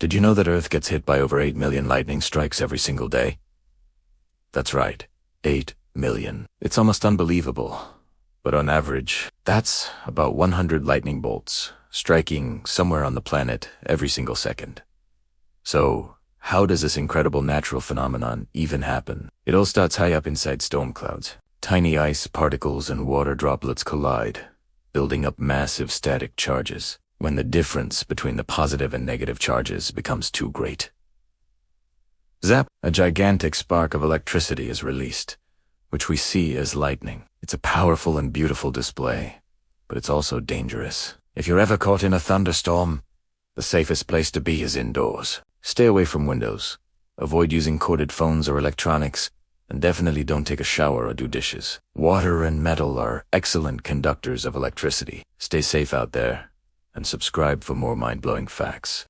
Did you know that Earth gets hit by over 8 million lightning strikes every single day? That's right, 8 million. It's almost unbelievable. But on average, that's about 100 lightning bolts striking somewhere on the planet every single second. So, how does this incredible natural phenomenon even happen? It all starts high up inside storm clouds. Tiny ice particles and water droplets collide, building up massive static charges when the difference between the positive and negative charges becomes too great. Zap! A gigantic spark of electricity is released, which we see as lightning. It's a powerful and beautiful display, but it's also dangerous. If you're ever caught in a thunderstorm, the safest place to be is indoors. Stay away from windows, avoid using corded phones or electronics, and definitely don't take a shower or do dishes. Water and metal are excellent conductors of electricity. Stay safe out there, and subscribe for more mind-blowing facts.